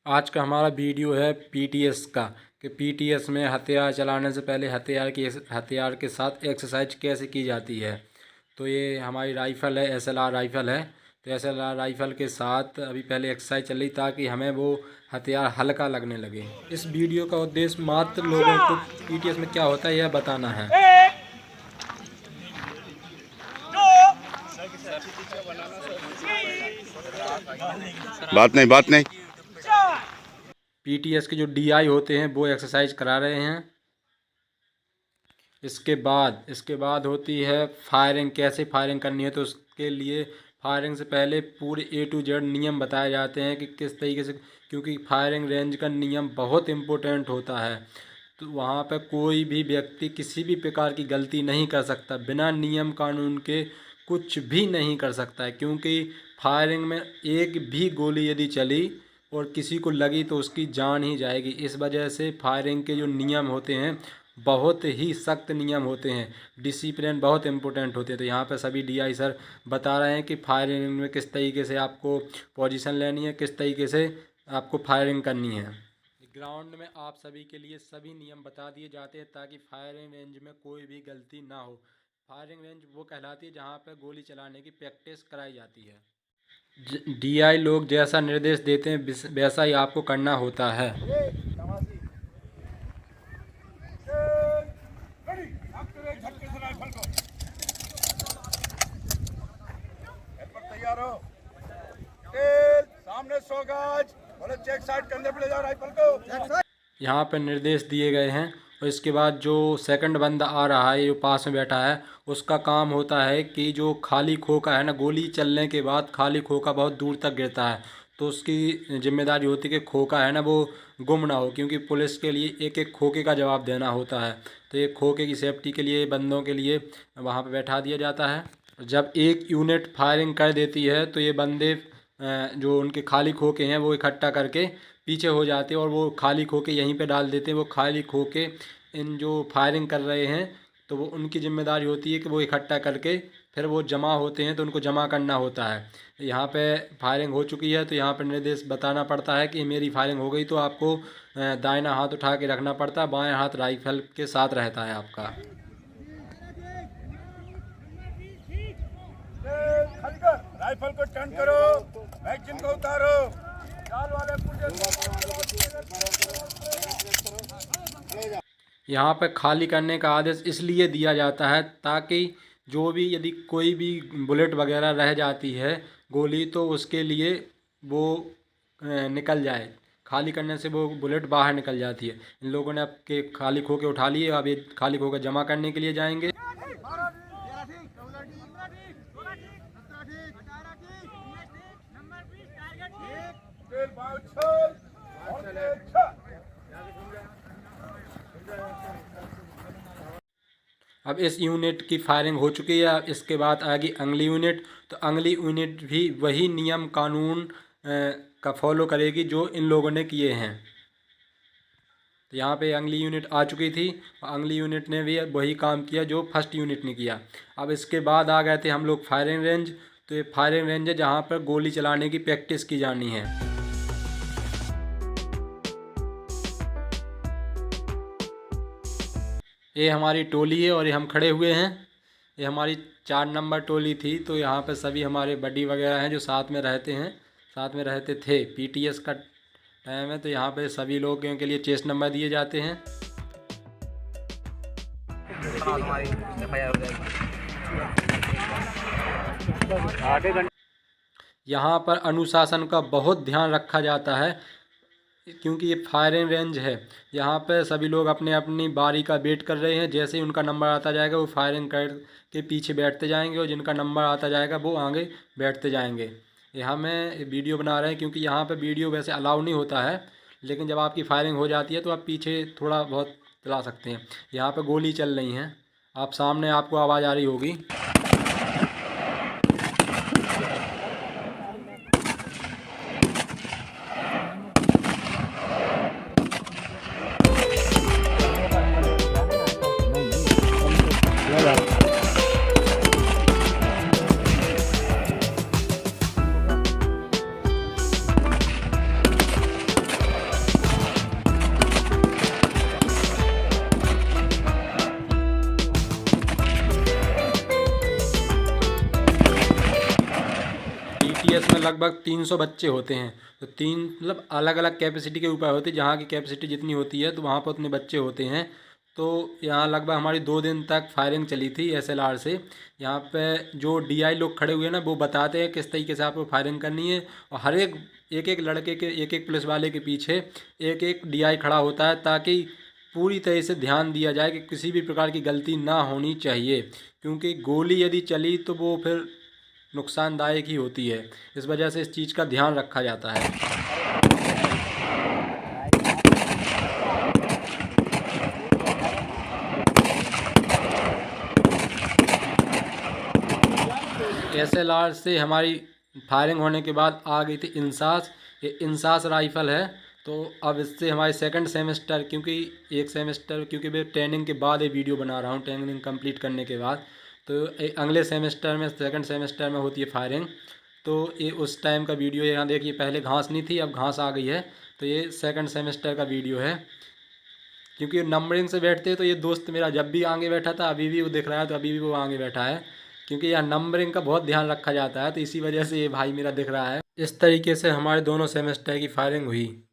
आज का हमारा वीडियो है पीटीएस का कि पीटीएस में हथियार चलाने से पहले हथियार के साथ एक्सरसाइज कैसे की जाती है। तो ये हमारी राइफ़ल है, एसएलआर राइफ़ल है। तो एसएलआर राइफ़ल के साथ अभी पहले एक्सरसाइज चल रही ताकि हमें वो हथियार हल्का लगने लगे। इस वीडियो का उद्देश्य मात्र लोगों को पीटीएस में क्या होता है यह बताना है। बात नहीं। पीटीएस के जो डीआई होते हैं वो एक्सरसाइज करा रहे हैं। इसके बाद होती है फायरिंग, कैसे फायरिंग करनी है। तो उसके लिए फायरिंग से पहले पूरे ए टू जेड नियम बताए जाते हैं कि किस तरीके से, क्योंकि फायरिंग रेंज का नियम बहुत इम्पोर्टेंट होता है। तो वहाँ पर कोई भी व्यक्ति किसी भी प्रकार की गलती नहीं कर सकता, बिना नियम कानून के कुछ भी नहीं कर सकता है। क्योंकि फायरिंग में एक भी गोली यदि चली और किसी को लगी तो उसकी जान ही जाएगी। इस वजह से फायरिंग के जो नियम होते हैं बहुत ही सख्त नियम होते हैं, डिसिप्लिन बहुत इंपॉर्टेंट होते हैं। तो यहाँ पर सभी डीआई सर बता रहे हैं कि फायरिंग में किस तरीके से आपको पोजीशन लेनी है, किस तरीके से आपको फायरिंग करनी है। ग्राउंड में आप सभी के लिए सभी नियम बता दिए जाते हैं ताकि फायरिंग रेंज में कोई भी गलती ना हो। फायरिंग रेंज वो कहलाती है जहाँ पर गोली चलाने की प्रैक्टिस कराई जाती है। डीआई लोग जैसा निर्देश देते हैं वैसा ही आपको करना होता है। सामने 100 गज, बोले चेक साइड कंधे पे ले जाओ राइफल को। यहाँ पर निर्देश दिए गए हैं। और इसके बाद जो सेकंड बंदा आ रहा है, जो पास में बैठा है, उसका काम होता है कि जो खाली खोखा है ना, गोली चलने के बाद खाली खोखा बहुत दूर तक गिरता है, तो उसकी जिम्मेदारी होती है कि खोखा है ना वो गुम ना हो। क्योंकि पुलिस के लिए एक एक खोखे का जवाब देना होता है। तो ये खोखे की सेफ्टी के लिए बंदों के लिए वहाँ पर बैठा दिया जाता है। जब एक यूनिट फायरिंग कर देती है तो ये बंदे जो उनके खाली खोखे हैं वो इकट्ठा करके पीछे हो जाते हैं और वो खाली खोके यहीं पे डाल देते हैं। वो खाली खोके इन जो फायरिंग कर रहे हैं तो वो उनकी जिम्मेदारी होती है कि वो इकट्ठा करके फिर वो जमा होते हैं, तो उनको जमा करना होता है। यहाँ पे फायरिंग हो चुकी है तो यहाँ पर निर्देश बताना पड़ता है कि मेरी फायरिंग हो गई, तो आपको दाहिना हाथ उठा के रखना पड़ता है, बाएं हाथ राइफल के साथ रहता है आपका। राइफल को टर्न करो, मैगजीन को उतारो, चाल वाले यहाँ पर खाली करने का आदेश इसलिए दिया जाता है ताकि जो भी यदि कोई भी बुलेट वगैरह रह जाती है गोली, तो उसके लिए वो निकल जाए। खाली करने से वो बुलेट बाहर निकल जाती है। इन लोगों ने अब के खाली खोके उठा लिए, अब ये खाली खोके जमा करने के लिए जाएंगे। अब इस यूनिट की फायरिंग हो चुकी है। इसके बाद आएगी अगली यूनिट। तो अगली यूनिट भी वही नियम कानून का फॉलो करेगी जो इन लोगों ने किए हैं। तो यहाँ पे अगली यूनिट आ चुकी थी और अगली यूनिट ने भी वही काम किया जो फर्स्ट यूनिट ने किया। अब इसके बाद आ गए थे हम लोग फायरिंग रेंज। तो ये फायरिंग रेंज है जहाँ पर गोली चलाने की प्रैक्टिस की जानी है। ये हमारी टोली है और ये हम खड़े हुए हैं। ये हमारी 4 नंबर टोली थी। तो यहाँ पे सभी हमारे बडी वगैरह हैं जो साथ में रहते हैं, साथ में रहते थे। पीटीएस का टाइम है तो यहाँ पे सभी लोगों के लिए चेस्ट नंबर दिए जाते हैं। यहाँ पर अनुशासन का बहुत ध्यान रखा जाता है क्योंकि ये फायरिंग रेंज है। यहाँ पे सभी लोग अपने अपनी बारी का वेट कर रहे हैं। जैसे ही उनका नंबर आता जाएगा वो फायरिंग कर के पीछे बैठते जाएंगे और जिनका नंबर आता जाएगा वो आगे बैठते जाएंगे। यहाँ में वीडियो बना रहे हैं क्योंकि यहाँ पे वीडियो वैसे अलाउ नहीं होता है, लेकिन जब आपकी फायरिंग हो जाती है तो आप पीछे थोड़ा बहुत चला सकते हैं। यहाँ पर गोली चल रही हैं, आप सामने आपको आवाज़ आ रही होगी। लगभग 300 बच्चे होते हैं। तो तीन मतलब अलग अलग कैपेसिटी के ऊपर होती है, जहाँ की कैपेसिटी जितनी होती है तो वहाँ पर उतने बच्चे होते हैं। तो यहाँ लगभग हमारी 2 दिन तक फायरिंग चली थी SLR से। यहाँ पे जो DI लोग खड़े हुए हैं ना, वो बताते हैं किस तरीके से आपको फायरिंग करनी है, और हर एक एक लड़के के, एक एक पुलिस वाले के पीछे एक एक DI खड़ा होता है, ताकि पूरी तरह से ध्यान दिया जाए कि किसी भी प्रकार की गलती ना होनी चाहिए, क्योंकि गोली यदि चली तो वो फिर नुकसानदायक ही होती है। इस वजह से इस चीज़ का ध्यान रखा जाता है। SLR से हमारी फायरिंग होने के बाद आ गई थी इंसास। ये इंसास राइफ़ल है। तो अब इससे हमारे सेकंड सेमेस्टर, क्योंकि एक सेमेस्टर, क्योंकि मैं ट्रेनिंग के बाद ये वीडियो बना रहा हूँ, ट्रेनिंग कंप्लीट करने के बाद, तो अगले सेमेस्टर में, सेकंड सेमेस्टर में होती है फायरिंग। तो ये उस टाइम का वीडियो यहाँ देखिए, पहले घास नहीं थी, अब घास आ गई है। तो ये सेकंड सेमेस्टर का वीडियो है। क्योंकि नंबरिंग से बैठते हैं, तो ये दोस्त मेरा जब भी आगे बैठा था, अभी भी वो दिख रहा है, तो अभी भी वो आगे बैठा है, क्योंकि यहाँ नंबरिंग का बहुत ध्यान रखा जाता है। तो इसी वजह से ये भाई मेरा दिख रहा है। इस तरीके से हमारे दोनों सेमेस्टर की फायरिंग हुई।